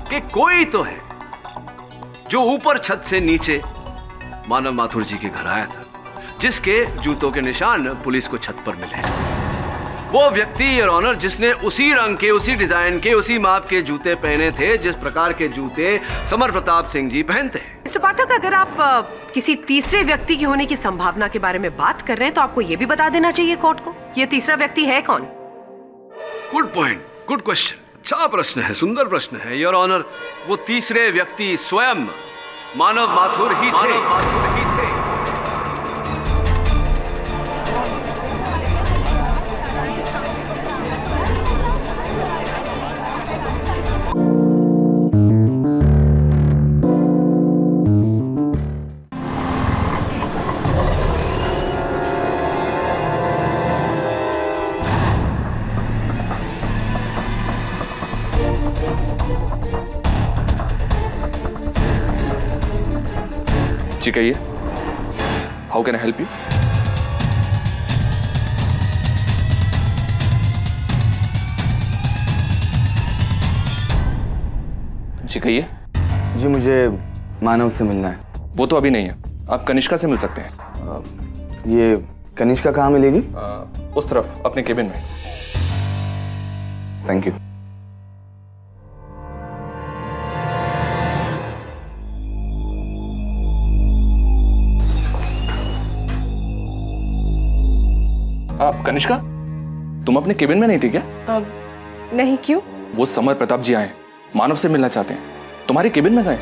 कि कोई तो है जो ऊपर छत से नीचे मानव माथुर जी के घर आया था, जिसके जूतों के निशान पुलिस को छत पर मिले। वो व्यक्ति योर ऑनर जिसने उसी रंग के, उसी डिजाइन के, उसी माप के जूते पहने थे जिस प्रकार के जूते समर प्रताप सिंह जी पहनते हैं। मिस्टर पाठक, अगर आप किसी तीसरे व्यक्ति के होने की संभावना के बारे में बात कर रहे हैं तो आपको ये भी बता देना चाहिए कोर्ट को, ये तीसरा व्यक्ति है कौन? Good point, good question. अच्छा प्रश्न है, सुंदर प्रश्न है योर ऑनर। वो तीसरे व्यक्ति स्वयं मानव माथुर ही थे। जी कहिए, how can I help you? जी कहिए। जी मुझे मानव से मिलना है। वो तो अभी नहीं है, आप कनिष्का से मिल सकते हैं। ये कनिष्का कहाँ मिलेगी? उस तरफ अपने केबिन में। Thank you. कनिष्का, तुम अपने केबिन में नहीं थी क्या? नहीं, क्यों? वो समर प्रताप जी आए, मानव से मिलना चाहते हैं, तुम्हारे केबिन में गए।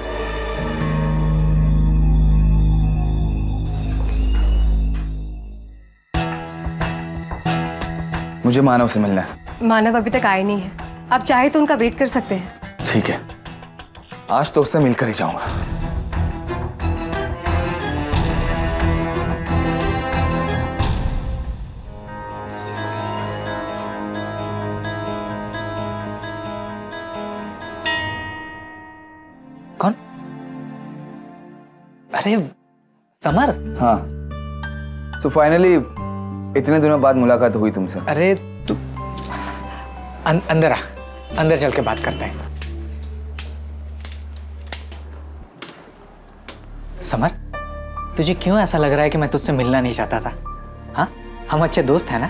मुझे मानव से मिलना है। मानव अभी तक आए नहीं है, आप चाहे तो उनका वेट कर सकते हैं। ठीक है, आज तो उससे मिलकर ही जाऊंगा। कौन? अरे समर। हाँ, तो फाइनली इतने दिनों बाद मुलाकात हुई तुमसे। अरे तू अंदर आ, अंदर चल के बात करते हैं। समर, तुझे क्यों ऐसा लग रहा है कि मैं तुझसे मिलना नहीं चाहता था? हाँ, हम अच्छे दोस्त हैं ना?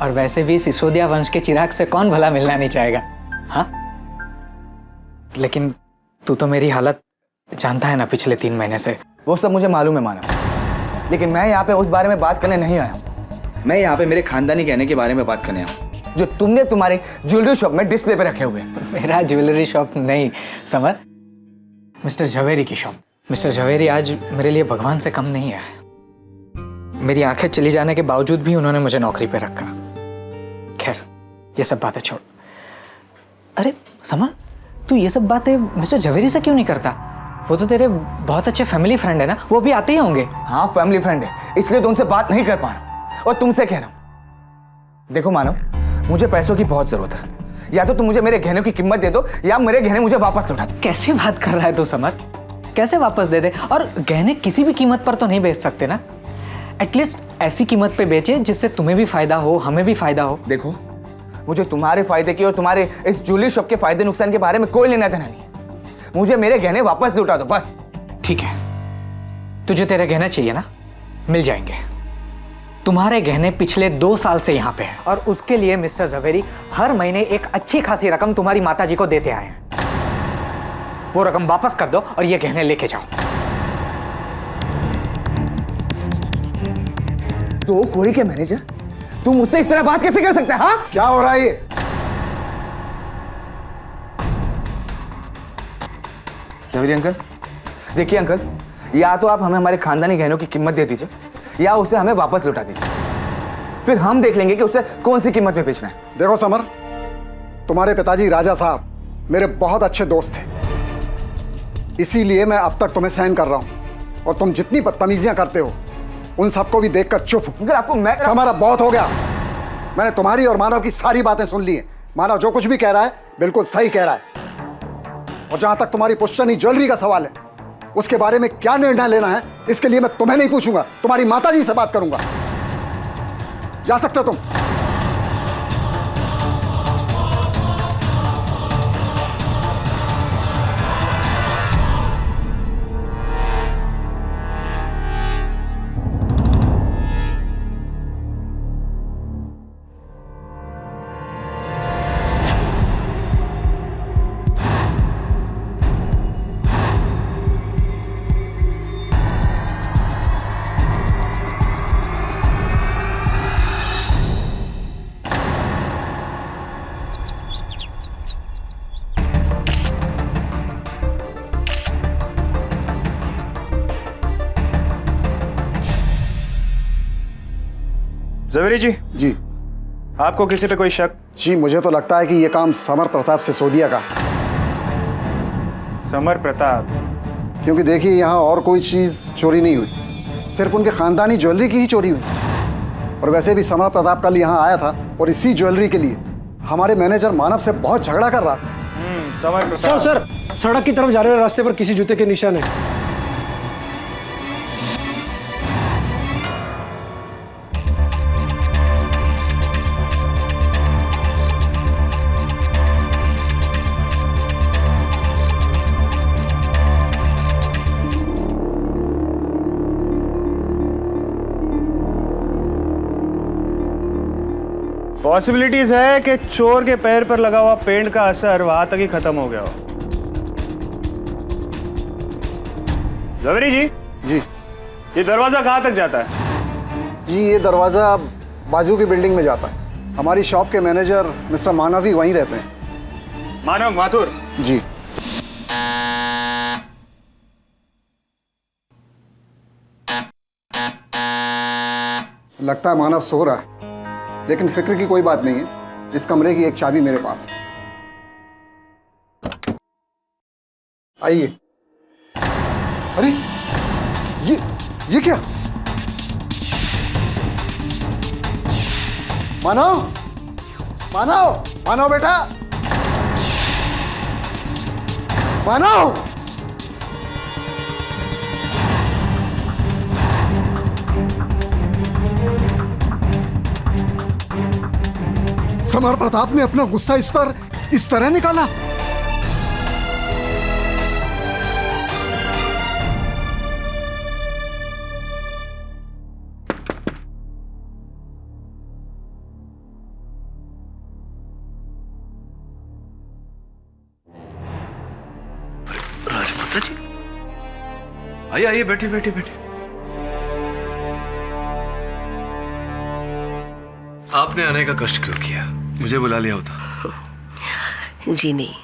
और वैसे भी सिसोदिया वंश के चिराग से कौन भला मिलना नहीं चाहेगा? हाँ, लेकिन तू तो मेरी हालत जानता है ना पिछले 3 महीने से। वो सब मुझे मालूम है मानव, लेकिन मैं यहाँ पे उस बारे में बात करने नहीं आया हूँ। मैं यहाँ पे मेरे खानदानी गहने के बारे में बात करने आया हूँ जो तुमने तुम्हारी ज्वेलरी शॉप में डिस्प्ले पे रखे हुए हैं। मेरा ज्वेलरी शॉप नहीं समर, मिस्टर झवेरी की शॉप। मिस्टर झवेरी आज मेरे लिए भगवान से कम नहीं है। मेरी आंखें चली जाने के बावजूद भी उन्होंने मुझे नौकरी पे रखा। खैर, ये सब बातें छोड़। अरे समर, तू ये सब बातें मिस्टर झवेरी से क्यों नहीं करता? वो तो तेरे बहुत अच्छे फैमिली फ्रेंड है ना, वो भी आते ही होंगे। हाँ, फैमिली फ्रेंड है, इसलिए तो उनसे बात नहीं कर पा रहा और तुमसे कह रहा हूँ। देखो मानव, मुझे पैसों की बहुत जरूरत है। या तो तुम मुझे मेरे गहनों की कीमत दे दो या मेरे गहने मुझे वापस लौटा दो। कैसी बात कर रहा है तू समर? कैसे वापस दे दे? और गहने किसी भी कीमत पर तो नहीं बेच सकते ना। एटलीस्ट ऐसी कीमत पे बेचे जिससे तुम्हें भी फायदा हो, हमें भी फायदा हो। देखो, मुझे तुम्हारे फायदे की और तुम्हारे इस ज्वेलरी शॉप के फायदे नुकसान के बारे में कोई लेना देना नहीं है। मुझे मेरे गहने वापस लौटा दो बस। ठीक है, तुझे तेरे गहने चाहिए ना, मिल जाएंगे। तुम्हारे गहने पिछले 2 साल से यहाँ पे हैं और उसके लिए मिस्टर झवेरी हर महीने एक अच्छी खासी रकम तुम्हारी माताजी को देते आए हैं। वो रकम वापस कर दो और ये गहने लेके जाओ। 2 कोड़ी के मैनेजर, तुम मुझसे इस तरह बात कैसे कर सकते हैं? हाँ, क्या हो रहा है ये? झवेरी अंकल, देखिए अंकल, या तो आप हमें हमारे खानदानी गहनों की कीमत दे दीजिए या उसे हमें वापस लौटा दीजिए। फिर हम देख लेंगे कि उसे कौन सी कीमत में बेचना है। देखो समर, तुम्हारे पिताजी राजा साहब मेरे बहुत अच्छे दोस्त थे, इसीलिए मैं अब तक तुम्हें सहन कर रहा हूं। और तुम जितनी बदतमीजियां करते हो उन सबको भी देखकर चुप हूं। आपको मैं समर, अब बहुत हो गया। मैंने तुम्हारी और मानव की सारी बातें सुन ली हैं। मानव जो कुछ भी कह रहा है बिल्कुल सही कह रहा है। और जहां तक तुम्हारी पुश्तनी ज्वेलरी का सवाल है, उसके बारे में क्या निर्णय लेना है इसके लिए मैं तुम्हें नहीं पूछूंगा, तुम्हारी माताजी से बात करूंगा। जा सकते हो तुम। जवेरी जी, जी आपको किसी पे कोई शक? जी, मुझे तो लगता है कि ये काम समर प्रताप सिसोदिया का है। समर प्रताप? क्योंकि देखिए यहाँ और कोई चीज़ चोरी नहीं हुई, सिर्फ उनके खानदानी ज्वेलरी की ही चोरी हुई। और वैसे भी समर प्रताप कल यहाँ आया था और इसी ज्वेलरी के लिए हमारे मैनेजर मानव से बहुत झगड़ा कर रहा था। समर प्रताप। सर सड़क की तरफ जा रहे रास्ते पर किसी जूते के निशान है। पॉसिबिलिटीज है कि चोर के पैर पर लगा हुआ पेंट का असर वहां तक ही खत्म हो गया हो। जवेरी जी, जी ये दरवाजा कहां तक जाता है? जी, ये दरवाज़ा बाजू की बिल्डिंग में जाता है। हमारी शॉप के मैनेजर मिस्टर मानव ही वहीं रहते हैं। मानव माथुर? जी। लगता है मानव सो रहा है, लेकिन फिक्र की कोई बात नहीं है। इस कमरे की एक चाबी मेरे पास है। आइए। अरे ये क्या? मानव, मानव, मानव बेटा, मानव। समर प्रताप ने अपना गुस्सा इस पर इस तरह निकाला। राजमाता जी, आइए आइए, बैठिए बैठिए बैठिए। आपने आने का कष्ट क्यों किया? मुझे बुला लिया होता। जी नहीं,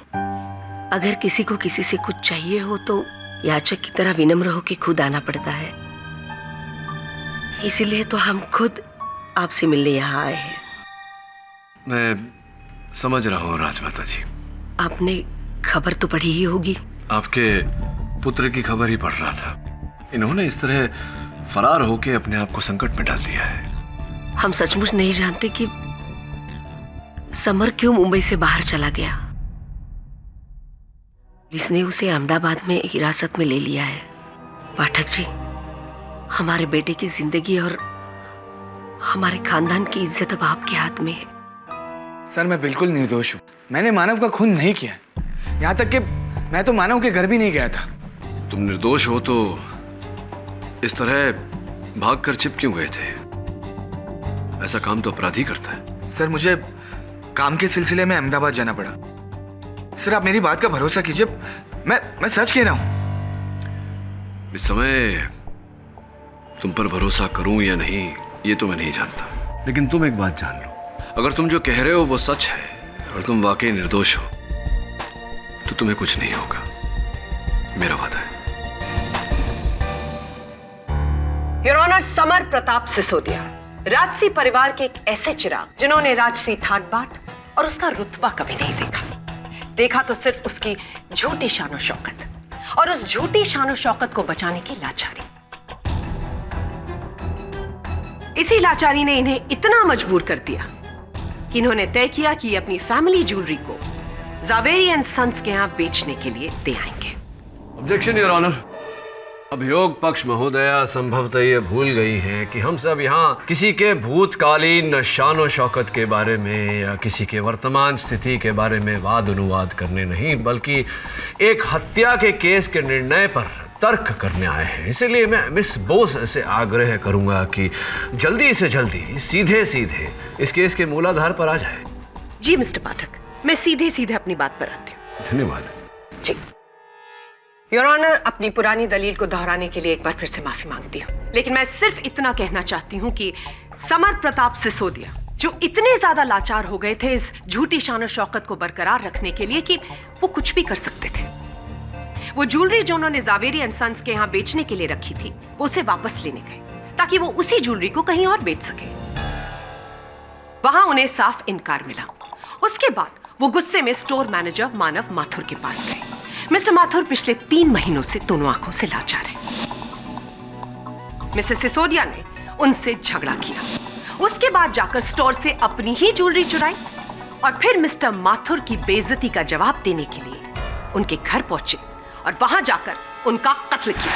अगर किसी को किसी से कुछ चाहिए हो तो याचक की तरह विनम्र होकर खुद आना पड़ता है। इसीलिए तो हम खुद आपसे मिलने यहाँ आए हैं। मैं समझ रहा हूँ राजमाता जी। आपने खबर तो पढ़ी ही होगी। आपके पुत्र की खबर ही पढ़ रहा था। इन्होंने इस तरह फरार होकर अपने आप को संकट में डाल दिया है। हम सचमुच नहीं जानते कि समर क्यों मुंबई से बाहर चला गया। पुलिस ने उसे अहमदाबाद में हिरासत में ले लिया है। पाठक जी, हमारे बेटे की जिंदगी और हमारे खानदान की इज्जत अब आपके हाथ में है। सर, मैं बिल्कुल निर्दोष हूँ। मैंने मानव का खून नहीं किया। यहाँ तक कि मैं तो मानव के घर भी नहीं गया था। तुम निर्दोष हो तो इस तरह भागकर छिप क्यों गए थे? ऐसा काम तो अपराधी करता है। सर, मुझे काम के सिलसिले में अहमदाबाद जाना पड़ा। सर, आप मेरी बात का भरोसा कीजिए। मैं सच कह रहा हूं। इस समय तुम पर भरोसा करूं या नहीं ये तो मैं नहीं जानता, लेकिन तुम एक बात जान लो, अगर तुम जो कह रहे हो वो सच है और तुम वाकई निर्दोष हो तो तुम्हें कुछ नहीं होगा, मेरा वादा है। योर ऑनर, समर प्रताप सिसोदिया राजसी परिवार के एक ऐसे चिराग जिन्होंने राजसी ठाट बाट और उसका रुतबा कभी नहीं देखा तो सिर्फ उसकी झूठी शानो शौकत और उस झूठी शानो शौकत को बचाने की लाचारी। इसी लाचारी ने इन्हें इतना मजबूर कर दिया कि इन्होंने तय किया कि ये अपनी फैमिली ज्वेलरी को जावेरी एंड सन्स के यहां बेचने के लिए दे आएंगे। Objection your honour. अभियोग पक्ष महोदया संभवतः ये भूल गई हैं कि हम सब यहाँ किसी के भूतकालीन शानो शौकत के बारे में या किसी के वर्तमान स्थिति के बारे में वाद अनुवाद करने नहीं, बल्कि एक हत्या के केस के निर्णय पर तर्क करने आए हैं। इसलिए मैं मिस बोस से आग्रह करूंगा कि जल्दी से जल्दी सीधे सीधे इस केस के मूलाधार पर आ जाए। जी मिस्टर पाठक, मैं सीधे सीधे अपनी बात पर आती हूँ। धन्यवाद। जी योर ऑनर, अपनी पुरानी दलील को दोहराने के लिए एक बार फिर से माफी मांगती हूँ, लेकिन मैं सिर्फ इतना कहना चाहती हूँ कि समर प्रताप सिसोदिया जो इतने ज्यादा लाचार हो गए थे इस झूठी शान और शौकत को बरकरार रखने के लिए कि वो कुछ भी कर सकते थे। वो ज्वेलरी जो उन्होंने जावेरी एंड सन्स के यहाँ बेचने के लिए रखी थी वो उसे वापस लेने गए ताकि वो उसी ज्वेलरी को कहीं और बेच सके। वहां उन्हें साफ इनकार मिला। उसके बाद वो गुस्से में स्टोर मैनेजर मानव माथुर के पास गए। मिस्टर माथुर पिछले 3 महीनों से दोनों आंखों से लाचार है। मिस्टर सिसोदिया ने उनसे झगड़ा किया। उसके बाद जाकर स्टोर से अपनी ही ज्वेलरी चुराई और फिर मिस्टर माथुर की बेइज्जती का जवाब देने के लिए उनके घर पहुंचे और वहां जाकर उनका कत्ल किया।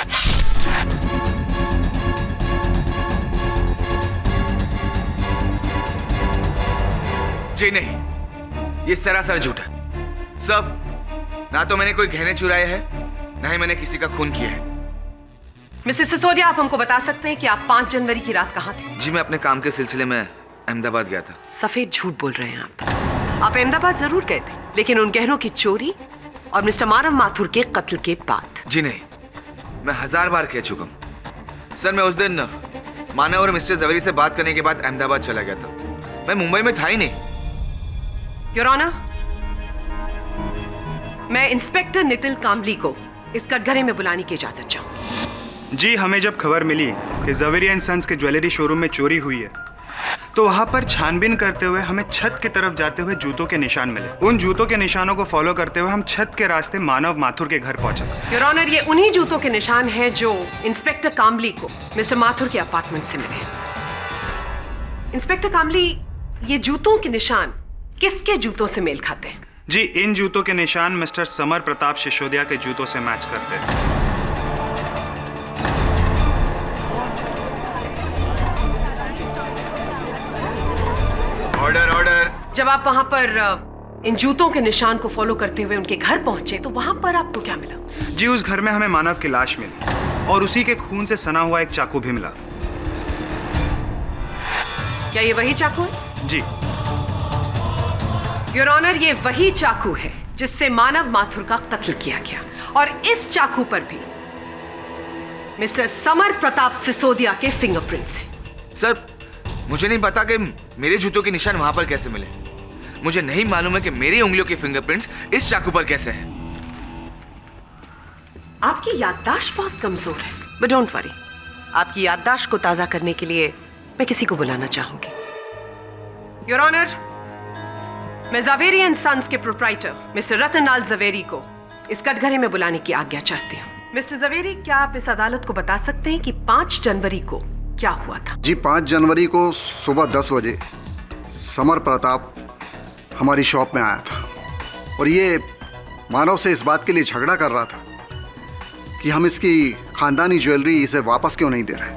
जी नहीं, ये सरासर झूठ है। सब, ना तो मैंने कोई गहने चुराए हैं, ना ही मैंने किसी का खून किया है। मिस्टर सिसोदिया, आप हमको बता सकते हैं कि आप 5 जनवरी की रात कहां थे? जी मैं अपने काम के सिलसिले में अहमदाबाद गया था। सफेद झूठ बोल रहे हैं आप अहमदाबाद जरूर गए थे, लेकिन उन गहनों की चोरी और मिस्टर मानव माथुर के कत्ल के बाद। जी नहीं, मैं 1000 बार कह चुका हूँ सर। मैं उस दिन मानव और मिस्टर जवेरी से बात करने के बाद अहमदाबाद चला गया था। मैं मुंबई में था ही नहीं। योर ऑनर, मैं इंस्पेक्टर नितिन कामली को इस कटघरे में बुलाने की इजाजत चाहूं। जी, हमें जब खबर मिली कि जवेरी एंड सन्स के ज्वेलरी शोरूम में चोरी हुई है, तो वहां पर छानबीन करते हुए हमें छत की तरफ जाते हुए जूतों के निशान मिले। उन जूतों के निशानों को फॉलो करते हुए हम छत के रास्ते मानव माथुर के घर पहुंचे। योर ऑनर, ये उन्हीं जूतों के निशान हैं जो इंस्पेक्टर कामली को मिस्टर माथुर के अपार्टमेंट से मिले। इंस्पेक्टर कामली, ये जूतों के निशान किसके जूतों से मेल खाते हैं? जी, इन जूतों के निशान मिस्टर समर प्रताप सिसोदिया के जूतों से मैच करते हैं। Order order. जब आप वहां पर इन जूतों के निशान को फॉलो करते हुए उनके घर पहुंचे तो वहां पर आपको क्या मिला? जी, उस घर में हमें मानव की लाश मिली और उसी के खून से सना हुआ एक चाकू भी मिला। क्या ये वही चाकू है? जी योर ऑनर, ये वही चाकू है जिससे मानव माथुर का कत्ल किया गया और इस चाकू पर भी मिस्टर समर प्रताप सिसोदिया के फिंगरप्रिंट्स हैं। सर, मुझे नहीं पता कि मेरे जूतों के निशान वहां पर कैसे मिले। मुझे नहीं मालूम है कि मेरी उंगलियों के फिंगरप्रिंट्स इस चाकू पर कैसे हैं। आपकी याददाश्त बहुत कमजोर है, बट डोंट वरी, आपकी याददाश्त को ताजा करने के लिए मैं किसी को बुलाना चाहूंगी। योर ऑनर, मैं जवेरी एंड सन्स के प्रोप्राइटर मिस्टर रतनलाल जवेरी को इस कटघरे में बुलाने की आज्ञा चाहती हूँ। मिस्टर जवेरी, क्या आप इस अदालत को बता सकते हैं कि 5 जनवरी को क्या हुआ था? जी, 5 जनवरी को सुबह 10 बजे समर प्रताप हमारी शॉप में आया था और ये मानव से इस बात के लिए झगड़ा कर रहा था कि हम इसकी खानदानी ज्वेलरी इसे वापस क्यों नहीं दे रहे।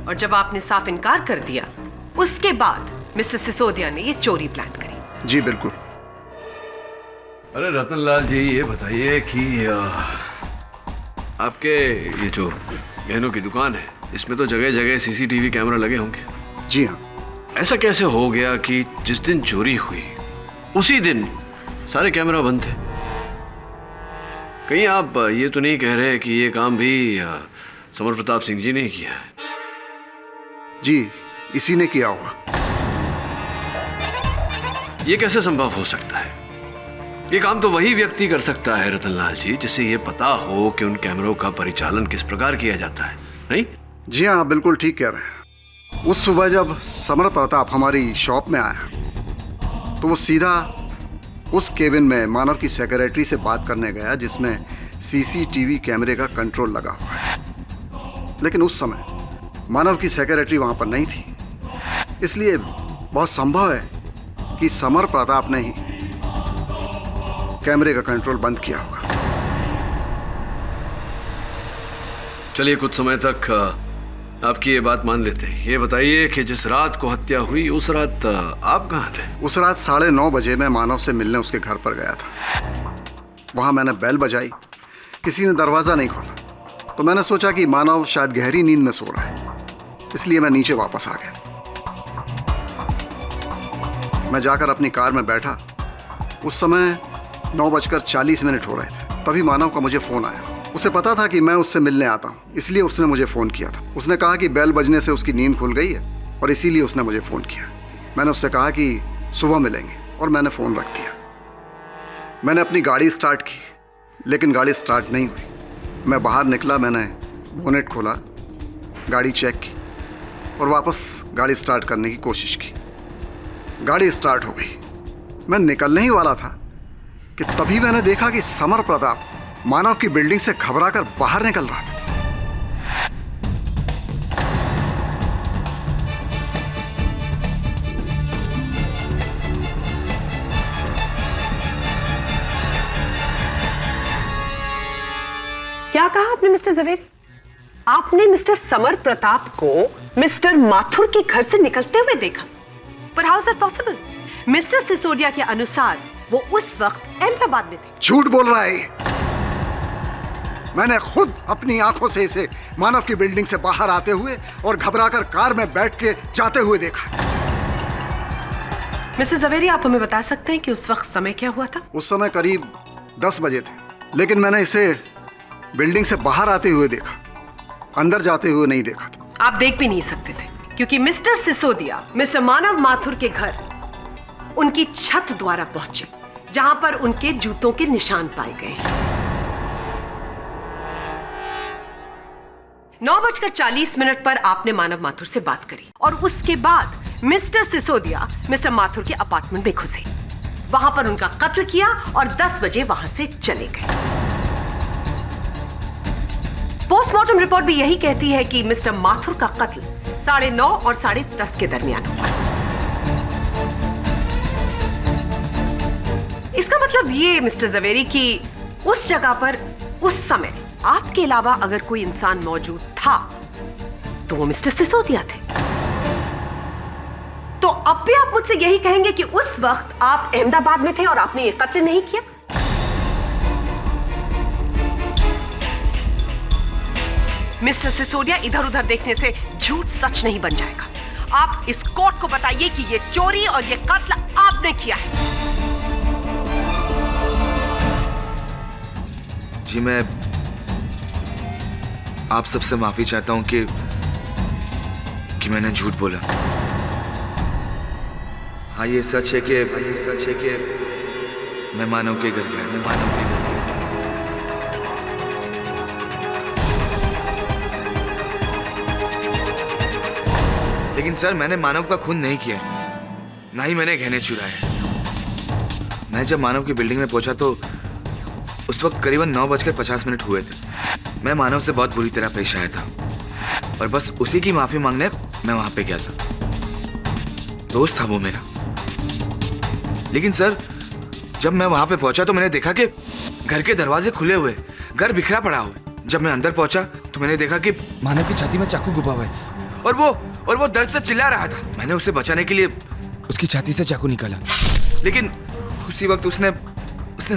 और जब आपने साफ इनकार कर दिया, उसके बाद मिस्टर सिसोदिया ने ये चोरी प्लान करी। जी बिल्कुल। अरे रतनलाल जी, ये बताइए कि आपके ये जो गहनों की दुकान है, इसमें तो जगह जगह सीसीटीवी कैमरा लगे होंगे। जी हाँ। ऐसा कैसे हो गया कि जिस दिन चोरी हुई उसी दिन सारे कैमरा बंद थे? कहीं आप ये तो नहीं कह रहे कि ये काम भी समर प्रताप सिंह जी ने किया है? जी, इसी ने किया होगा। ये कैसे संभव हो सकता है? ये काम तो वही व्यक्ति कर सकता है रतनलाल जी, जिसे ये पता हो कि उन कैमरों का परिचालन किस प्रकार किया जाता है, नहीं? जी हाँ, बिल्कुल ठीक कह रहे हैं। उस सुबह जब समर प्रताप हमारी शॉप में आया तो वो सीधा उस केबिन में मानव की सेक्रेटरी से बात करने गया जिसमें सीसीटीवी कैमरे का कंट्रोल लगा हुआ है। लेकिन उस समय मानव की सेक्रेटरी वहां पर नहीं थी, इसलिए बहुत संभव है कि समर प्रताप ने ही कैमरे का कंट्रोल बंद किया होगा। चलिए, कुछ समय तक आपकी ये बात मान लेते हैं। ये बताइए कि जिस रात को हत्या हुई उस रात आप कहाँ थे? उस रात 9:30 बजे मैं मानव से मिलने उसके घर पर गया था। वहां मैंने बेल बजाई, किसी ने दरवाज़ा नहीं खोला, तो मैंने सोचा कि मानव शायद गहरी नींद में सो रहा है, इसलिए मैं नीचे वापस आ गया। मैं जाकर अपनी कार में बैठा। उस समय 9:40 हो रहे थे। तभी मानव का मुझे फ़ोन आया। उसे पता था कि मैं उससे मिलने आता हूँ, इसलिए उसने मुझे फ़ोन किया था। उसने कहा कि बेल बजने से उसकी नींद खुल गई है और इसीलिए उसने मुझे फ़ोन किया। मैंने उससे कहा कि सुबह मिलेंगे और मैंने फ़ोन रख दिया। मैंने अपनी गाड़ी स्टार्ट की, लेकिन गाड़ी स्टार्ट नहीं हुई। मैं बाहर निकला, मैंने बोनेट खोला, गाड़ी चेक की और वापस गाड़ी स्टार्ट करने की कोशिश की। गाड़ी स्टार्ट हो गई, मैं निकलने ही वाला था कि तभी मैंने देखा कि समर प्रताप मानव की बिल्डिंग से घबराकर बाहर निकल रहा था। क्या कहा आपने मिस्टर जवेरी? आपने मिस्टर समर प्रताप को मिस्टर माथुर के घर से निकलते हुए देखा? पर how is that possible? Mister Sisodia के अनुसार वो उस वक्त अहमदाबाद में थे। झूठ बोल रहा है। मैंने खुद अपनी आंखों से इसे मानव की बिल्डिंग से बाहर आते हुए और घबराकर कार में बैठ के जाते हुए देखा। मिस्टर जवेरी, आप हमें बता सकते हैं कि उस वक्त समय क्या हुआ था? उस समय करीब 10 बजे थे, लेकिन मैंने इसे बिल्डिंग से बाहर आते हुए देखा, अंदर जाते हुए नहीं देखा था। आप देख भी नहीं सकते थे क्योंकि मिस्टर सिसोदिया मिस्टर मानव माथुर के घर उनकी छत द्वारा पहुंचे, जहां पर उनके जूतों के निशान पाए गए हैं। 9:40 पर आपने मानव माथुर से बात करी और उसके बाद मिस्टर सिसोदिया मिस्टर माथुर के अपार्टमेंट में घुसे, वहां पर उनका कत्ल किया और 10 बजे वहां से चले गए। पोस्टमार्टम रिपोर्ट भी यही कहती है कि मिस्टर माथुर का कत्ल 9:30 और 10:30 के दरमियान हुआ। इसका मतलब ये मिस्टर जवेरी कि उस जगह पर उस समय आपके अलावा अगर कोई इंसान मौजूद था तो वो मिस्टर सिसोदिया थे। तो अब भी आप मुझसे यही कहेंगे कि उस वक्त आप अहमदाबाद में थे और आपने ये कत्ल नहीं किया? मिस्टर सिसोदिया, इधर उधर देखने से झूठ सच नहीं बन जाएगा। आप इस कोर्ट को बताइए कि ये चोरी और ये कत्ल आपने किया है। जी, मैं आप सबसे माफी चाहता हूं कि मैंने झूठ बोला। हाँ, ये सच है कि मैं मानव के घर गया। लेकिन सर, मैंने मानव का खून नहीं किया, ना ही मैंने गहने चुराए। मैं जब मानव की बिल्डिंग में पहुंचा तो उस वक्त करीबन 9:50 हुए थे। मैं मानव से बहुत बुरी तरह पेश आया था और बस उसी की माफी मांगने मैं वहां पे गया था। दोस्त था वो मेरा। लेकिन सर, जब मैं वहां पे पहुंचा तो मैंने देखा कि घर के दरवाजे खुले हुए, घर बिखरा पड़ा हुआ। जब मैं अंदर पहुंचा तो मैंने देखा कि मानव की छाती में चाकू घुसा हुआ है और वो दर्द से चिल्ला रहा था। मैंने उसे बचाने के लिए उसकी छाती से चाकू निकाला, लेकिन उसी वक्त उसने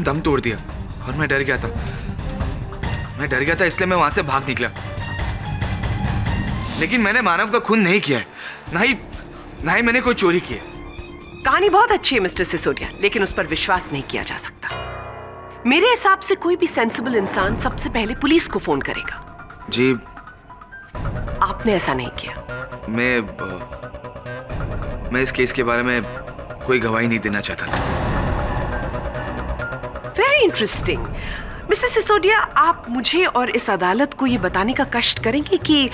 दम तोड़ दिया और मैं डर गया था, इसलिए मैं वहां से भाग निकला। लेकिन मैंने मानव का खून नहीं किया है, ना ही मैंने कोई चोरी की है। कहानी बहुत अच्छी है मिस्टर सिसोदिया, लेकिन उस पर विश्वास नहीं किया जा सकता। मेरे हिसाब से कोई भी सेंसिबल इंसान सबसे पहले पुलिस को फोन करेगा। जी, आपने ऐसा नहीं किया। मैं इस केस के बारे में कोई गवाही नहीं देना चाहता था। Very interesting. मिस्टर सिसोदिया, आप मुझे और इस अदालत को ये बताने का कष्ट करेंगे कि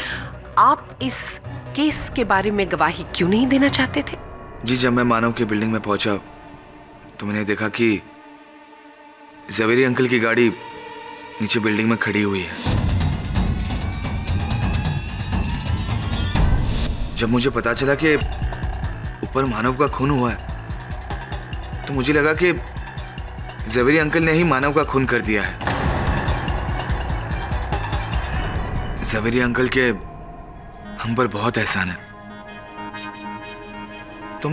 आप इस केस के बारे में गवाही क्यों नहीं देना चाहते थे? जी, जब मैं मानव की बिल्डिंग में पहुंचा तो मैंने देखा कि जवेरी अंकल की गाड़ी नीचे बिल्डिंग में खड़ी हुई है। जब मुझे पता चला कि ऊपर मानव का खून हुआ है तो मुझे लगा कि जवेरी अंकल ने ही मानव का खून कर दिया है। जवेरी अंकल के हम पर बहुत एहसान है। तो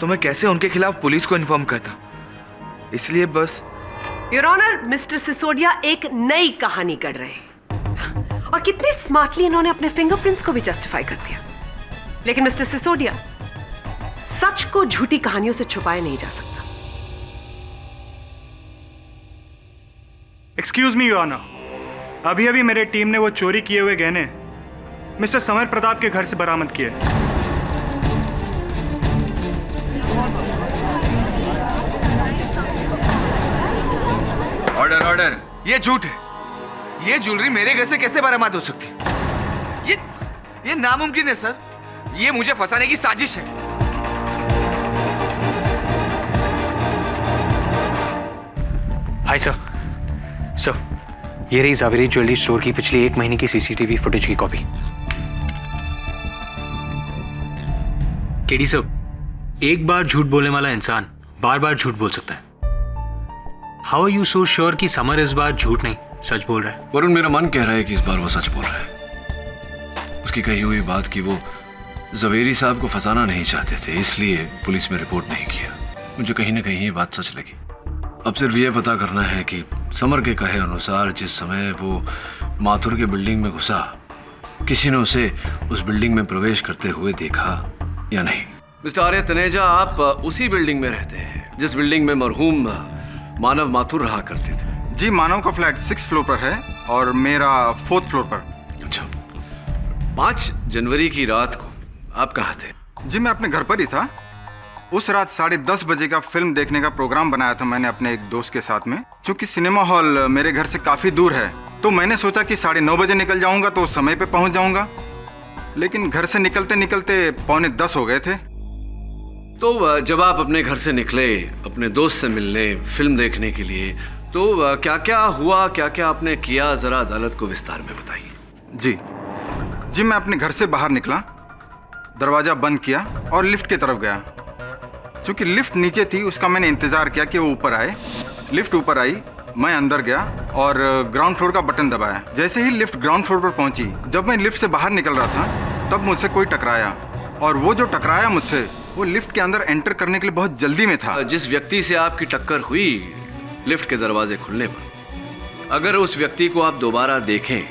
मैं कैसे उनके खिलाफ पुलिस को इन्फॉर्म करता? इसलिए बस। योर ऑनर, मिस्टर सिसोदिया एक नई कहानी गढ़ रहे हैं और कितने स्मार्टली इन्होंने अपने फिंगरप्रिंट्स को भी जस्टिफाई कर दिया। लेकिन मिस्टर सिसोदिया, सच को झूठी कहानियों से छुपाया नहीं जा सकता। एक्सक्यूज मी योर ऑनर, अभी मेरे टीम ने वो चोरी किए हुए गहने मिस्टर समर प्रताप के घर से बरामद किए। ऑर्डर। ये झूठ है। ये ज्वेलरी मेरे घर से कैसे बरामद हो सकती है? ये नामुमकिन है सर। ये मुझे फंसाने की साजिश है। Hi sir. सर, ये रही ज़ावेरी ज्वेलरी स्टोर की पिछली 1 महीने की सीसीटीवी फुटेज की कॉपी। केडी सर, एक बार झूठ बोलने वाला इंसान बार बार झूठ बोल सकता है। How are you so sure कि समर इस बार झूठ नहीं सच बोल रहा है? वरुण, मेरा मन कह रहा है कि इस बार वो सच बोल रहा है। उसकी कही हुई बात कि वो ज़वेरी साहब को फंसाना नहीं चाहते थे, इसलिए पुलिस में रिपोर्ट नहीं किया। मुझे कहीं ना कहीं ये बात सच लगी। अब सिर्फ ये पता करना है कि समर के कहे अनुसार जिस समय वो माथुर के बिल्डिंग में घुसा, किसी ने उसे उस बिल्डिंग में प्रवेश करते हुए देखा या नहीं। मिस्टर आर्य तनेजा, आप उसी बिल्डिंग में रहते हैं जिस बिल्डिंग में मरहूम मानव माथुर रहा करते थे? जी, मानव का फ्लैट 6th फ्लोर पर है और मेरा 4th फ्लोर पर। अच्छा, 5 जनवरी की रात को आप कहाँ थे? जी, मैं अपने घर पर ही था। उस रात 10:30 बजे का फिल्म देखने का प्रोग्राम बनाया था मैंने अपने एक दोस्त के साथ में। क्योंकि सिनेमा हॉल मेरे घर से काफ़ी दूर है, तो मैंने सोचा कि 9:30 बजे निकल जाऊंगा तो समय पे पहुंच जाऊंगा। लेकिन घर से निकलते निकलते 9:45 हो गए थे। तो जब आप अपने घर से निकले अपने दोस्त से मिलने, फिल्म देखने के लिए, तो क्या क्या हुआ, क्या क्या आपने किया, जरा अदालत को विस्तार में बताइए। जी, मैं अपने घर से बाहर निकला, दरवाज़ा बंद किया और लिफ्ट की तरफ गया। चूँकि लिफ्ट नीचे थी, उसका मैंने इंतज़ार किया कि वो ऊपर आए। लिफ्ट ऊपर आई, मैं अंदर गया और ग्राउंड फ्लोर का बटन दबाया। जैसे ही लिफ्ट ग्राउंड फ्लोर पर पहुंची, जब मैं लिफ्ट से बाहर निकल रहा था तब मुझसे कोई टकराया, और वो जो टकराया मुझसे, वो लिफ्ट के अंदर एंटर करने के लिए बहुत जल्दी में था। जिस व्यक्ति से आपकी टक्कर हुई लिफ्ट के दरवाजे खुलने पर, अगर उस व्यक्ति को आप दोबारा देखें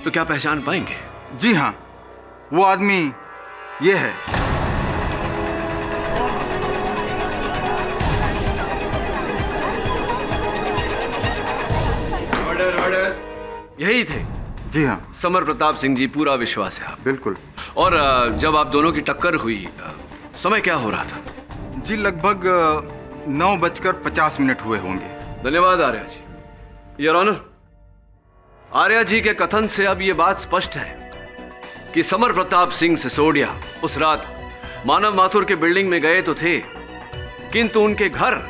तो क्या पहचान पाएंगे? जी हाँ, वो आदमी ये है। यही थे? जी हाँ। समर प्रताप सिंह जी, पूरा विश्वास है आप? बिल्कुल। और जब आप दोनों की टक्कर हुई, समय क्या हो रहा था? जी, लगभग 9:50 हुए होंगे। धन्यवाद आर्या जी। योर ऑनर, आर्या जी के कथन से अब यह बात स्पष्ट है कि समर प्रताप सिंह सिसोदिया उस रात मानव माथुर के बिल्डिंग में गए तो थे, किंतु उनके घर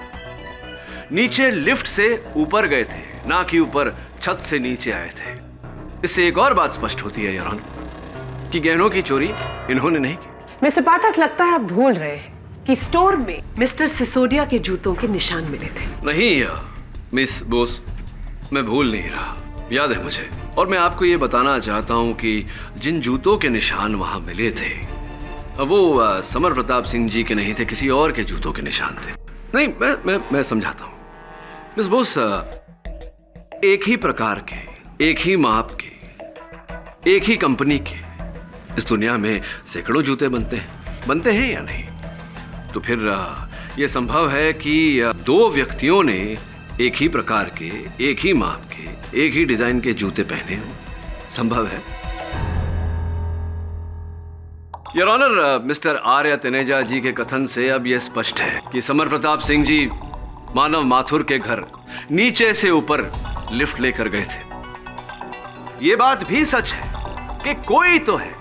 नीचे लिफ्ट से ऊपर गए थे, ना कि ऊपर छत से नीचे आए थे। इससे एक और बात स्पष्ट होती है योर ऑनर कि गहनों की चोरी इन्होंने नहीं की। मिस्टर पाठक, लगता है आप भूल रहे हैं कि स्टोर में मिस्टर सिसोदिया के जूतों के निशान मिले थे। नहीं मिस बोस, मैं भूल नहीं रहा, याद है मुझे। और मैं आपको ये बताना चाहता हूं कि जिन जूतों के निशान वहां मिले थे, वो समर प्रताप सिंह जी के नहीं थे, किसी और के जूतों के निशान थे। नहीं, मैं समझाता हूं। मिस बोस, एक ही प्रकार के, एक ही माप के, एक ही कंपनी के इस दुनिया में सैकड़ों जूते बनते हैं या नहीं? तो फिर यह संभव है कि 2 व्यक्तियों ने एक ही प्रकार के, एक ही माप के, एक ही डिजाइन के जूते पहने हों। संभव है। योर ऑनर, मिस्टर आर्य तनेजा जी के कथन से अब यह स्पष्ट है कि समर प्रताप सिंह जी मानव माथुर के घर नीचे से ऊपर लिफ्ट लेकर गए थे। यह बात भी सच है कि कोई तो है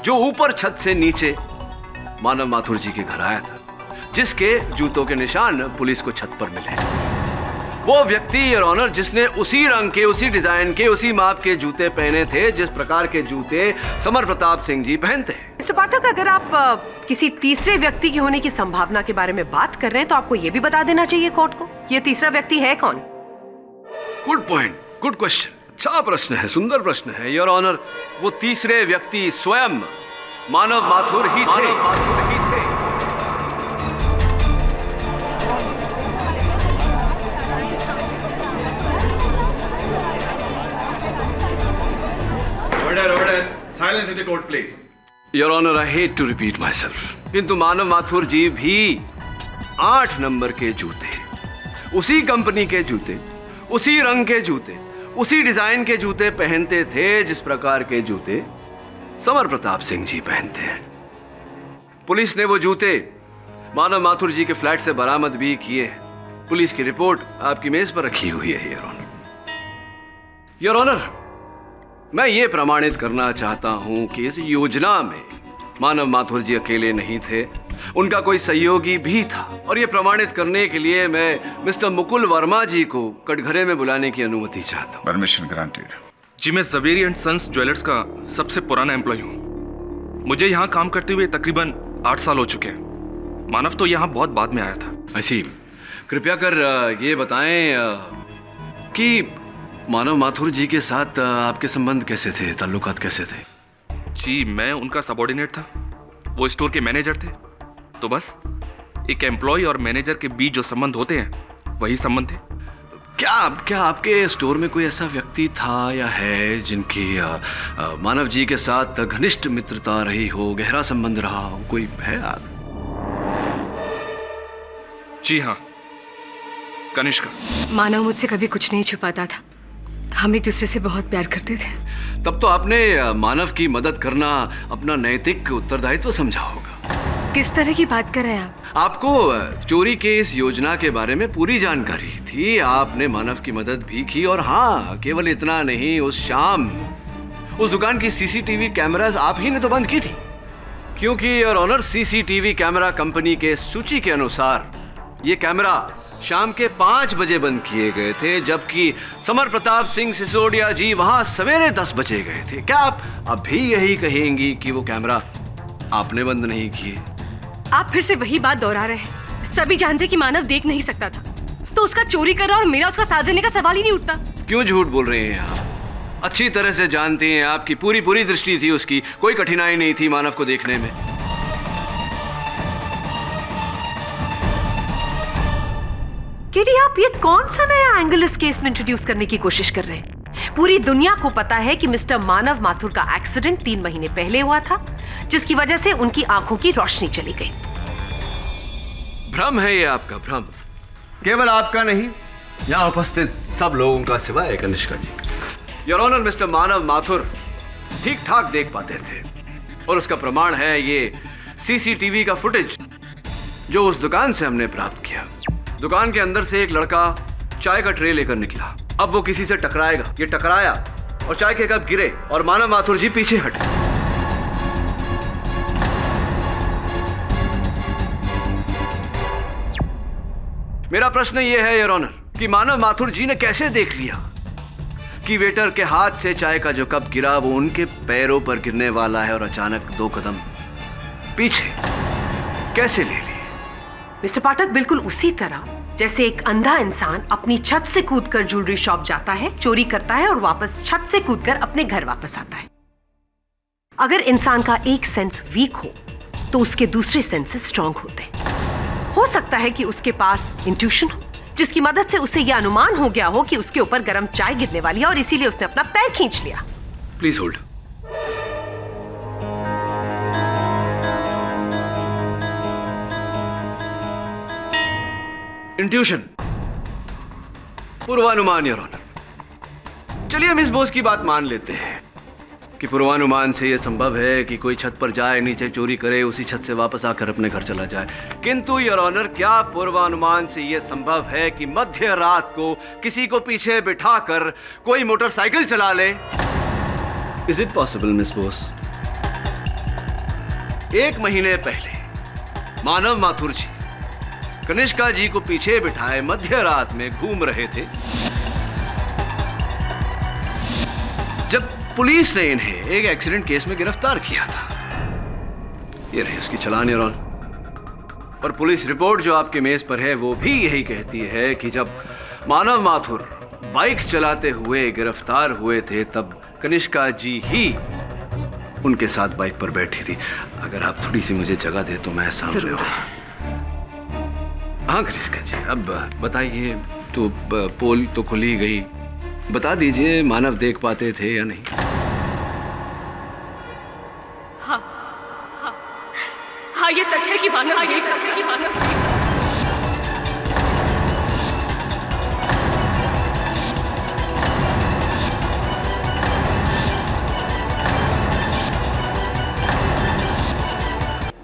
जो ऊपर छत से नीचे मानव माथुर जी के घर आया था, जिसके जूतों के निशान पुलिस को छत पर मिले। वो व्यक्ति योर ऑनर जिसने उसी रंग के, उसी डिजाइन के, उसी माप के जूते पहने थे जिस प्रकार के जूते समर प्रताप सिंह जी पहनते हैं। मिस्टर पाठक, अगर आप किसी तीसरे व्यक्ति के होने की संभावना के बारे में बात कर रहे हैं तो आपको यह भी बता देना चाहिए कोर्ट को, यह तीसरा व्यक्ति है कौन? Good point, good question. अच्छा प्रश्न है, सुंदर प्रश्न है योर ऑनर। वो तीसरे व्यक्ति स्वयं मानव माथुर ही थे। Silence in the court, please. Your Honor, I hate to repeat myself. किंतु मानव माथुर जी भी 8 नंबर के जूते, उसी कंपनी के जूते, उसी रंग के जूते, उसी डिजाइन के जूते पहनते थे जिस प्रकार के जूते समर प्रताप सिंह जी पहनते हैं। पुलिस ने वो जूते मानव माथुर जी के फ्लैट से बरामद भी किए हैं। पुलिस की रिपोर्ट आपकी मेज पर रखी हुई है योर ऑनर। योर ऑनर, मैं ये प्रमाणित करना चाहता हूं कि इस योजना में मानव माथुर जी अकेले नहीं थे, उनका कोई सहयोगी भी था। और ये प्रमाणित करने के लिए मैं मिस्टर मुकुल वर्मा जी को कटघरे में बुलाने की अनुमति चाहता हूँ। Permission granted. जी, मैं ज़वेरी एंड सन्स ज्वेलर्स का सबसे पुराना एम्प्लॉय हूँ। मुझे यहाँ काम करते हुए तकरीबन 8 साल हो चुके हैं। मानव तो यहाँ बहुत बाद में आया था। असीम, कृपया कर ये बताएं कि मानव माथुर जी के साथ आपके संबंध कैसे थे, ताल्लुकात कैसे थे? जी, मैं उनका सबॉर्डिनेट था, वो स्टोर के मैनेजर थे। तो बस एक एम्प्लॉय और मैनेजर के बीच जो संबंध होते हैं वही संबंध थे। क्या आपके स्टोर में कोई ऐसा व्यक्ति था या है जिनकी मानव जी के साथ घनिष्ठ मित्रता रही हो, गहरा संबंध रहा हो? कोई है आप? जी हाँ, कनिष्का। मानव मुझसे कभी कुछ नहीं छुपाता था, हम एक दूसरे से बहुत प्यार करते थे। तब तो आपने मानव की मदद करना अपना नैतिक उत्तरदायित्व समझा होगा। किस तरह की बात कर रहे हैं आप? आपको चोरी के इस योजना के बारे में पूरी जानकारी थी, आपने मानव की मदद भी की। और हाँ, केवल इतना नहीं, उस शाम उस दुकान की सीसीटीवी कैमरास आप ही ने तो बंद की थी, क्योंकि your honour CCTV camera company के सूची के अनुसार ये कैमरा शाम के 5 बजे बंद किए गए थे, जबकि समर प्रताप सिंह सिसोदिया जी वहां सवेरे 10 बजे गए थे। क्या आप अब भी यही कहेंगी कि वो कैमरा आपने बंद नहीं किए? आप फिर से वही बात दोहरा रहे हैं। सभी जानते कि मानव देख नहीं सकता था, तो उसका चोरी करना और मेरा उसका साथ देने का सवाल ही नहीं उठता। क्यों झूठ बोल रहे हैं आप? अच्छी तरह से जानती हैं, आपकी पूरी दृष्टि थी उसकी, कोई कठिनाई नहीं थी मानव को देखने में। केडी, आप ये कौन सा नया एंगल इस केस में इंट्रोड्यूस करने की कोशिश कर रहे हैं? पूरी दुनिया को पता है कि मिस्टर मानव माथुर का एक्सीडेंट 3 महीने पहले हुआ था, जिसकी वजह से उनकी आंखों की रोशनी चली गई। भ्रम है ये आपका, भ्रम। केवल आपका नहीं, यहाँ उपस्थित सब लोगों का सिवाय कनिष्का जी का। योर ऑनर, मिस्टर मानव माथुर ठीक ठाक देख पाते थे, और उसका प्रमाण है ये सीसीटीवी का फुटेज जो उस दुकान से हमने प्राप्त किया। दुकान के अंदर से एक लड़का चाय का ट्रे लेकर निकला। अब वो किसी से टकराएगा, ये टकराया और चाय के कप गिरे और मानव माथुर जी पीछे हटे। मेरा प्रश्न ये है योर ऑनर कि मानव माथुर जी ने कैसे देख लिया कि वेटर के हाथ से चाय का जो कप गिरा वो उनके पैरों पर गिरने वाला है, और अचानक 2 कदम पीछे कैसे ले लिए? मिस्टर पाठक, बिल्कुल उसी तरह जैसे एक अंधा इंसान अपनी छत से कूदकर ज्वेलरी शॉप जाता है, चोरी करता है और वापस छत से कूदकर अपने घर वापस आता है। अगर इंसान का एक सेंस वीक हो तो उसके दूसरे सेंसेस स्ट्रांग होते हैं। हो सकता है कि उसके पास इंट्यूशन हो, जिसकी मदद से उसे यह अनुमान हो गया हो कि उसके ऊपर गर्म चाय गिरने वाली है, और इसीलिए उसने अपना पैर खींच लिया। Please hold. इंट्यूशन, पूर्वानुमान योर ऑनर। चलिए हम इस बोझ की बात मान लेते हैं कि पूर्वानुमान से यह संभव है कि कोई छत पर जाए, नीचे चोरी करे, उसी छत से वापस आकर अपने घर चला जाए। किंतु योर ऑनर, क्या पूर्वानुमान से यह संभव है कि मध्य रात को किसी को पीछे बिठाकर कोई मोटरसाइकिल चला ले? Is it possible miss Bose? 1 महीने पहले मानव माथुर जी कनिष्का जी को पीछे बिठाए मध्य रात में घूम रहे थे, जब पुलिस ने इन्हें एक एक्सीडेंट केस में गिरफ्तार किया था। ये रही उसकी चालान योर ऑनर। और पुलिस रिपोर्ट जो आपके मेज पर है वो भी यही कहती है कि जब मानव माथुर बाइक चलाते हुए गिरफ्तार हुए थे तब कनिष्का जी ही उनके साथ बाइक पर बैठी थी। अगर आप थोड़ी सी मुझे जगह दे तो मैं सामने हूं। हाँ कनिष्का जी, अब बताइए, तो पोल तो खुली गई, बता दीजिए मानव देख पाते थे या नहीं? हाँ, ये सच है कि मानव देख सकता है।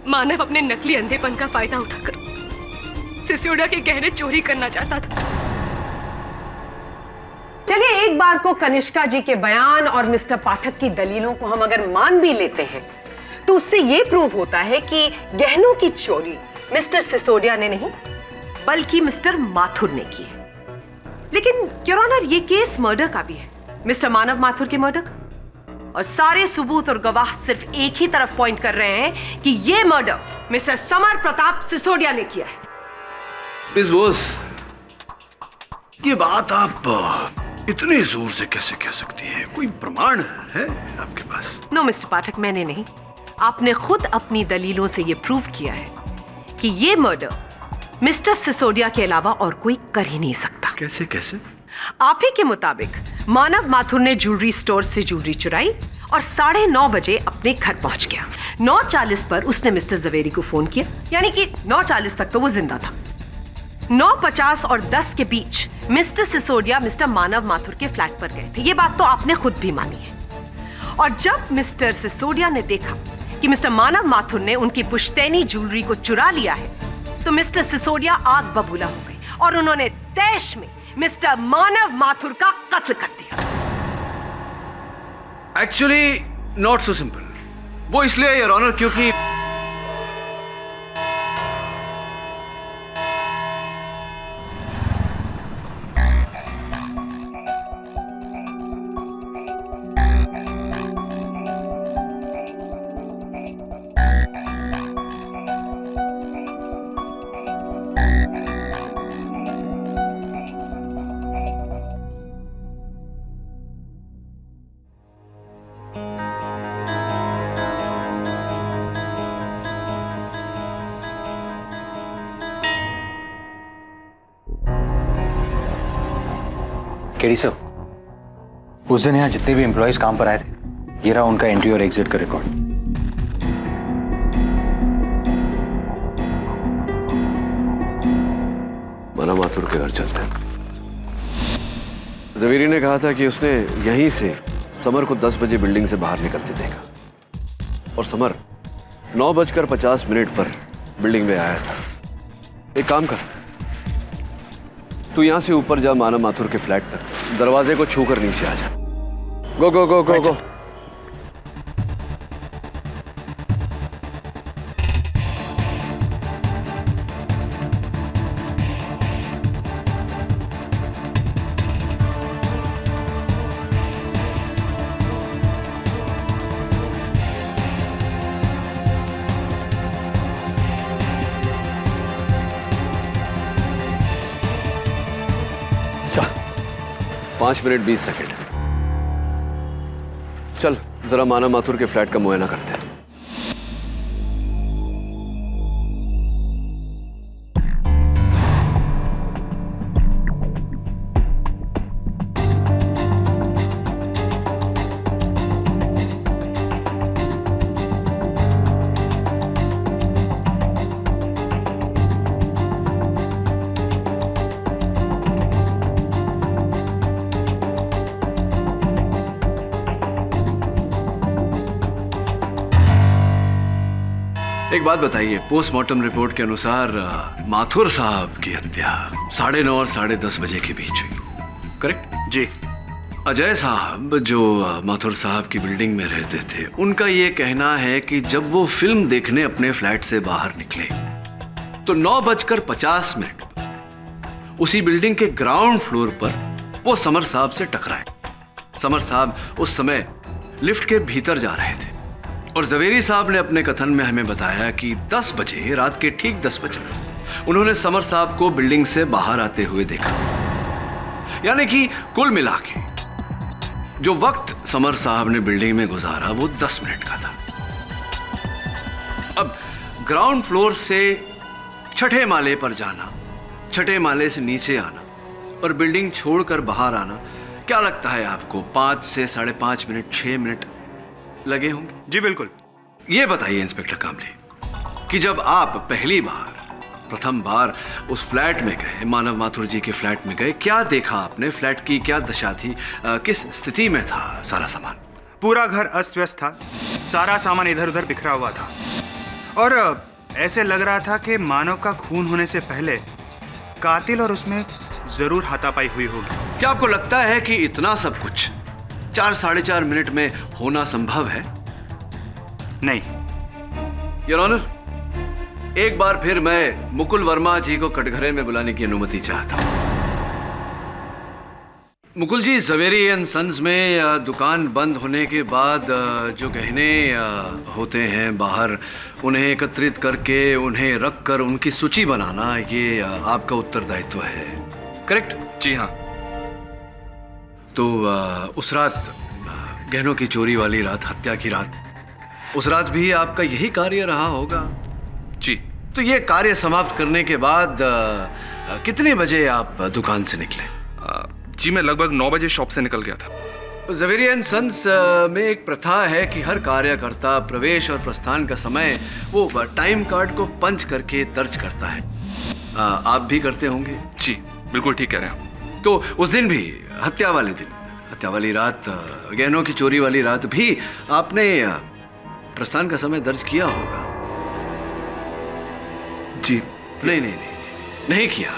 मानव अपने नकली अंधेपन का फायदा उठाकर सिसोदिया के गहने चोरी करना चाहता था। चलिए, एक बार को कनिष्का जी के बयान और मिस्टर पाठक की दलीलों को हम अगर मान भी लेते हैं तो उससे ये प्रूव होता है कि गहनों की चोरी मिस्टर सिसोदिया ने नहीं बल्कि मिस्टर माथुर ने की है। लेकिन योर ऑनर, ये केस मर्डर का भी है, मिस्टर मानव माथुर के मर्डर का। और सारे सबूत और गवाह सिर्फ एक ही तरफ पॉइंट कर रहे हैं कि ये murder mister summer Pratap Sisodia ने किया है। मिस बोस, ये बात आप इतने जोर से कैसे कह सकती हैं? कोई प्रमाण है आपके पास? नो मिस्टर पाठक, मैंने नहीं, आपने खुद अपनी दलीलों से ये प्रूव किया है कि ये मर्डर मिस्टर सिसोदिया के अलावा और कोई कर ही नहीं सकता। कैसे कैसे? आप ही के मुताबिक मानव माथुर ने ज्वेलरी स्टोर से ज्वेलरी चुराई और 9:30 बजे अपने घर पहुंच गया। 9:40 पर उसने मिस्टर जवेरी को फोन किया, यानी कि 9:40 तक तो वो जिंदा था। 9:50 और 10 के बीच मिस्टर सिसोदिया मिस्टर मानव माथुर के फ्लैट पर गए थे। ये बात तो आपने खुद भी मानी है। और जब मिस्टर सिसोदिया ने देखा कि मिस्टर मानव माथुर ने उनकी पुश्तैनी ज्वेलरी को चुरा लिया है, तो मिस्टर सिसोदिया आग बबूला हो गई और उन्होंने तैश में मिस्टर मानव माथुर का कत्ल कर दिया। Actually not so simple. वो इसलिए योर ऑनर क्योंकि केडी सर, उस दिन यहाँ जितने भी एम्प्लॉयज काम पर आए थे, ये रहा उनका एंट्री और एग्जिट का रिकॉर्ड। मानव माथुर के घर चलते हैं। जवेरी ने कहा था कि उसने यहीं से समर को 10 बजे बिल्डिंग से बाहर निकलते देखा और समर 9:50 पर बिल्डिंग में आया था। एक काम कर, तू यहां से ऊपर जा मानव माथुर के फ्लैट तक, दरवाजे को छूकर नीचे आ जा। Go go go go go. Sir, 5 minute 20 second. चल जरा मानव माथुर के फ्लैट का मुआयना करते हैं। एक बात बताइए, पोस्टमार्टम रिपोर्ट के अनुसार माथुर साहब की हत्या 9:30 और 10:30 बजे के बीच हुई, करेक्ट? जी। अजय साहब जो माथुर साहब की बिल्डिंग में रहते थे, उनका ये कहना है कि जब वो फिल्म देखने अपने फ्लैट से बाहर निकले तो 9:50 पर उसी बिल्डिंग के ग्राउंड फ्लोर पर वो समर साहब से टकराए। समर साहब उस समय लिफ्ट के भीतर जा रहे थे और जवेरी साहब ने अपने कथन में हमें बताया कि 10 बजे, रात के ठीक 10 बजे उन्होंने समर साहब को बिल्डिंग से बाहर आते हुए देखा। यानी कि कुल मिला के जो वक्त समर साहब ने बिल्डिंग में गुजारा वो 10 मिनट का था। अब ग्राउंड फ्लोर से 6ठे माले पर जाना, 6ठे माले से नीचे आना और बिल्डिंग छोड़कर बाहर आना, क्या लगता है आपको 5 से 5.5 मिनट, 6 मिनट लगे होंगे? जी बिल्कुल। ये बताइए इंस्पेक्टर कामले कि जब आप प्रथम बार उस फ्लैट में गए, मानव माथुर जी के फ्लैट में गए, क्या देखा आपने? फ्लैट की क्या दशा थी? किस स्थिति में था सारा सामान? पूरा घर अस्त व्यस्त था, सारा सामान इधर उधर बिखरा हुआ था और ऐसे लग रहा था कि मानव का खून होने से पहले कातिल और उसमें जरूर हाथापाई हुई होगी। क्या आपको लगता है कि इतना सब कुछ 4 साढ़े 4 मिनट में होना संभव है? नहीं, योर ऑनर, एक बार फिर मैं मुकुल वर्मा जी को कटघरे में बुलाने की अनुमति चाहता हूं। मुकुल जी, ज़वेरी एंड सन्स में दुकान बंद होने के बाद जो गहने होते हैं बाहर, उन्हें एकत्रित करके उन्हें रख कर उनकी सूची बनाना, ये आपका उत्तरदायित्व है, करेक्ट? जी हाँ। तो उस रात, गहनों की चोरी वाली रात, हत्या की रात, उस रात भी आपका यही कार्य रहा होगा? जी। तो ये कार्य समाप्त करने के बाद कितने बजे आप दुकान से निकले? जी मैं लगभग 9 बजे शॉप से निकल गया था। ज़वेरी एंड सन्स में एक प्रथा है कि हर कार्यकर्ता प्रवेश और प्रस्थान का समय वो टाइम कार्ड को पंच करके दर्ज करता है। आप भी करते होंगे? जी बिल्कुल ठीक कह रहे हैं। तो उस दिन भी, हत्या वाले दिन, हत्या वाली रात, गहनों की चोरी वाली रात भी आपने प्रस्थान का समय दर्ज किया होगा? जी नहीं किया,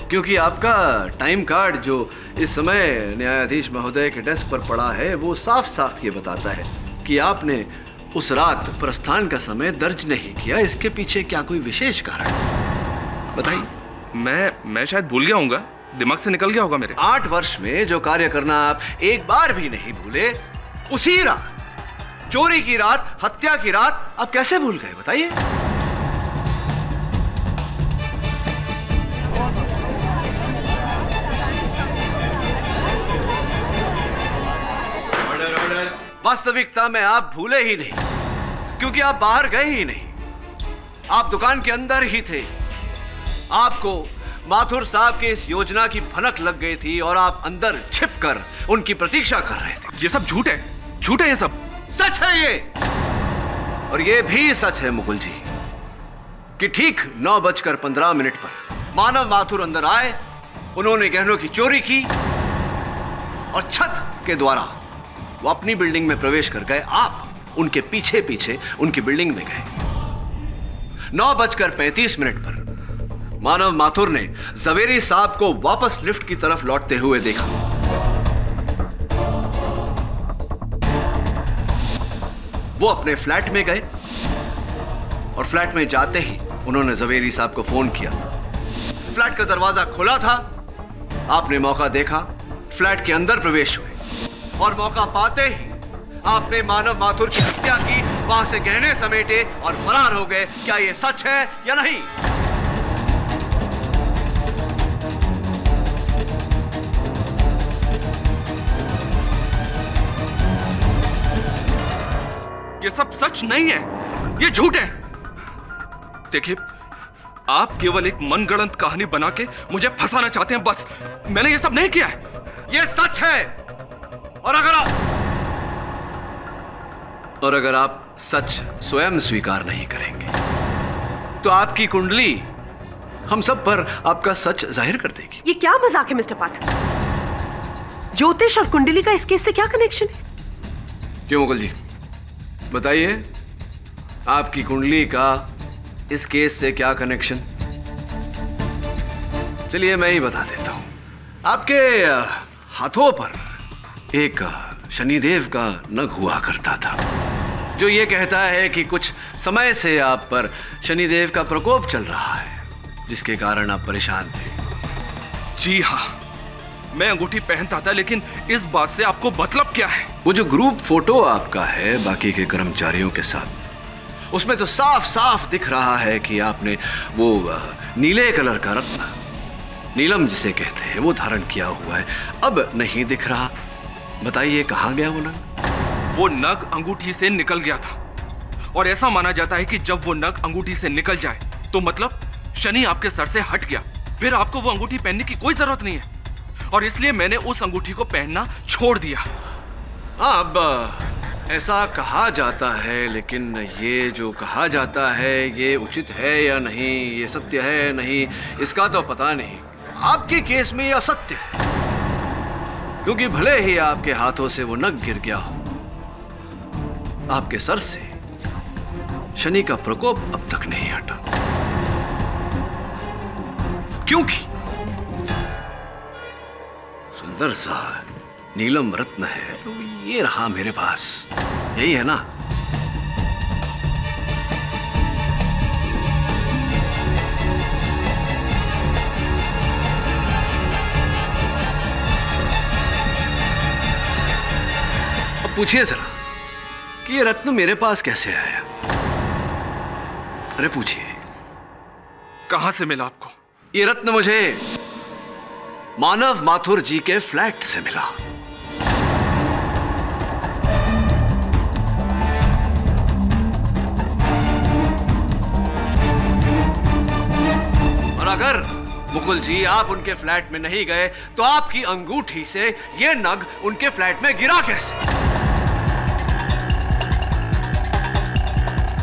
क्योंकि आपका टाइम कार्ड जो इस समय न्यायाधीश महोदय के डेस्क पर पड़ा है, वो साफ साफ ये बताता है कि आपने उस रात प्रस्थान का समय दर्ज नहीं किया। इसके पीछे क्या कोई विशेष कारण है? बताइए। मैं शायद भूल गया हूँगा, दिमाग से निकल गया होगा मेरे। 8 वर्ष में जो कार्य करना आप एक बार भी नहीं भूले, उसी रात, चोरी की रात, हत्या की रात, आप कैसे भूल गए? बताइए। वास्तविकता में आप भूले ही नहीं, क्योंकि आप बाहर गए ही नहीं, आप दुकान के अंदर ही थे। आपको माथुर साहब के इस योजना की भनक लग गई थी और आप अंदर छिपकर उनकी प्रतीक्षा कर रहे थे। ये सब झूठ है, झूठ है ये सब। सच है ये, और ये भी सच है मुकुल जी कि ठीक 9:15 पर मानव माथुर अंदर आए, उन्होंने गहनों की चोरी की और छत के द्वारा वो अपनी बिल्डिंग में प्रवेश कर गए। आप उनके पीछे पीछे उनकी बिल्डिंग में गए। 9:35 पर मानव माथुर ने ज़वेरी साहब को वापस लिफ्ट की तरफ लौटते हुए देखा। वो अपने फ्लैट में गए और फ्लैट में जाते ही उन्होंने ज़वेरी साहब को फोन किया। फ्लैट का दरवाजा खुला था, आपने मौका देखा, फ्लैट के अंदर प्रवेश हुए और मौका पाते ही आपने मानव माथुर की हत्या की, वहां से गहने समेटे और फरार हो गए। क्या यह सच है या नहीं? ये सब सच नहीं है, ये झूठ है। देखिए, आप केवल एक मनगढ़ंत कहानी बना के मुझे फंसाना चाहते हैं, बस। मैंने ये सब नहीं किया है। ये सच है, और अगर आप सच स्वयं स्वीकार नहीं करेंगे तो आपकी कुंडली हम सब पर आपका सच जाहिर कर देगी। ये क्या मजाक है मिस्टर पाठक? ज्योतिष और कुंडली का इस केस से क्या कनेक्शन है? क्यों मुकुल जी, बताइए, आपकी कुंडली का इस केस से क्या कनेक्शन? चलिए मैं ही बता देता हूं। आपके हाथों पर एक शनिदेव का नग हुआ करता था, जो ये कहता है कि कुछ समय से आप पर शनिदेव का प्रकोप चल रहा है, जिसके कारण आप परेशान थे। जी हाँ, मैं अंगूठी पहनता था, लेकिन इस बात से आपको मतलब क्या है? वो जो ग्रुप फोटो आपका है बाकी के कर्मचारियों के साथ, उसमें तो साफ साफ दिख रहा है कि आपने वो नीले कलर का रत्न, नीलम जिसे कहते हैं, वो धारण किया हुआ है। अब नहीं दिख रहा, बताइए कहाँ गया वो नग? वो नग अंगूठी से निकल गया था, और ऐसा माना जाता है कि जब वो नग अंगूठी से निकल जाए तो मतलब शनि आपके सर से हट गया, फिर आपको वो अंगूठी पहनने की कोई जरूरत नहीं है, और इसलिए मैंने उस अंगूठी को पहनना छोड़ दिया। अब ऐसा कहा जाता है, लेकिन ये जो कहा जाता है ये उचित है या नहीं, ये सत्य है या नहीं, इसका तो पता नहीं। आपके केस में ये असत्य है, क्योंकि भले ही आपके हाथों से वो नग गिर गया हो, आपके सर से शनि का प्रकोप अब तक नहीं हटा, क्योंकि सुंदर सा नीलम रत्न है, तो ये रहा मेरे पास। यही है ना? अब पूछिए जरा कि ये रत्न मेरे पास कैसे आया? अरे पूछिए। कहां से मिला आपको? ये रत्न मुझे मानव माथुर जी के फ्लैट से मिला। और अगर मुकुल जी आप उनके फ्लैट में नहीं गए तो आपकी अंगूठी से ये नग उनके फ्लैट में गिरा कैसे?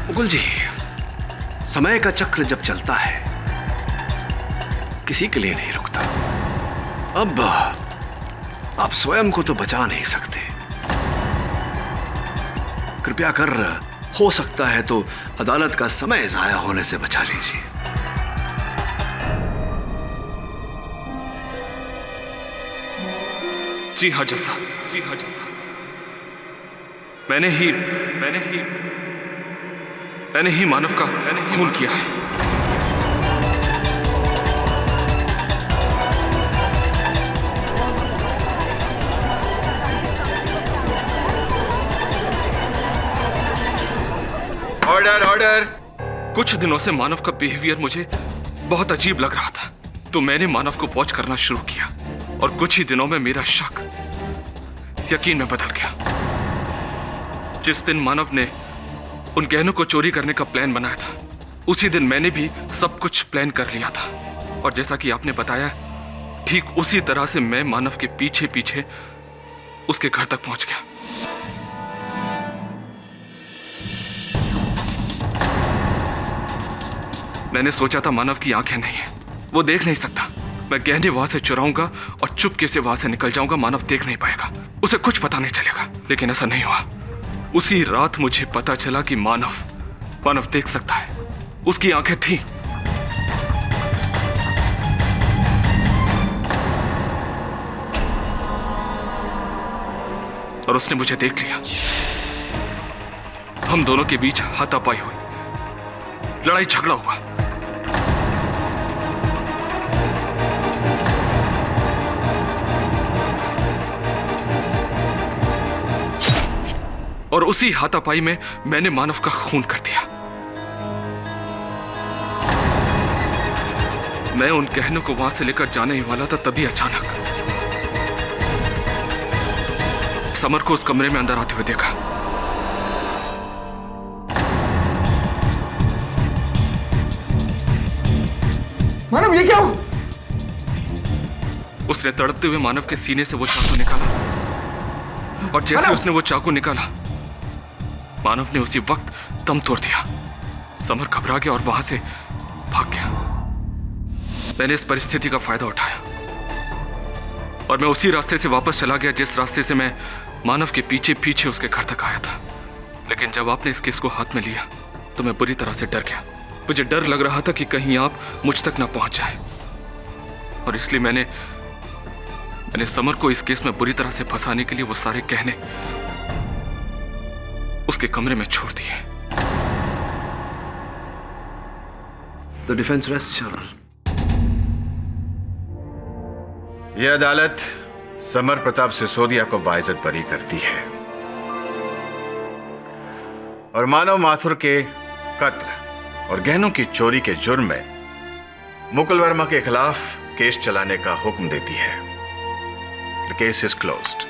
मुकुल जी, समय का चक्र जब चलता है किसी के लिए नहीं रुकता। अब आप स्वयं को तो बचा नहीं सकते। कृपया कर, हो सकता है तो अदालत का समय जाया होने से बचा लीजिए। जी हाँ जसा, जी हाँ जसा। मैंने ही मानव का खून किया है। Order order. कुछ दिनों से मानव का बिहेवियर मुझे बहुत अजीब लग रहा था, तो मैंने मानव को वॉच करना शुरू किया और कुछ ही दिनों में मेरा शक यकीन में बदल गया। जिस दिन मानव ने उन गहनों को चोरी करने का प्लान बनाया था, उसी दिन मैंने भी सब कुछ प्लान कर लिया था। और जैसा कि आपने बताया, ठीक उसी तरह से मैं मानव के पीछे पीछे उसके घर तक पहुंच गया। मैंने सोचा था मानव की आंखें नहीं है, वो देख नहीं सकता। मैं गहने वहां से चुराऊंगा और चुपके से वहां से निकल जाऊंगा। मानव देख नहीं पाएगा, उसे कुछ पता नहीं चलेगा। लेकिन ऐसा नहीं हुआ। उसी रात मुझे पता चला कि मानव देख सकता है, उसकी आंखें थीं। और उसने मुझे देख लिया। हम दोनों के बीच हाथापाई हुई, लड़ाई झगड़ा हुआ। और उसी हाथापाई में मैंने मानव का खून कर दिया। मैं उन गहनों को वहां से लेकर जाने ही वाला था, तभी अचानक समर को उस कमरे में अंदर आते हुए देखा। मानव, ये क्या हुआ? उसने तड़पते हुए मानव के सीने से वो चाकू निकाला, और जैसे उसने वो चाकू निकाला, मानव ने उसी वक्त दम तोड़ दिया। समर घबरा गया और वहां से भाग गया। मैंने इस परिस्थिति का फायदा उठाया और मैं उसी रास्ते से वापस चला गया जिस रास्ते से मैं मानव के पीछे पीछे उसके घर तक आया था। लेकिन जब आपने इस केस को हाथ में लिया तो मैं बुरी तरह से डर गया। मुझे डर लग रहा था कि कहीं आप मुझ तक ना पहुंच जाए, और इसलिए मैंने समर को इस केस में बुरी तरह से फंसाने के लिए वो सारे गहने उसके कमरे में छोड़ दिए। The defense rests, Your Honor. यह अदालत समर प्रताप सिसोदिया को बाइज्जत बरी करती है और मानव माथुर के कत्ल और गहनों की चोरी के जुर्म में मुकुल वर्मा के खिलाफ केस चलाने का हुक्म देती है। The case is closed.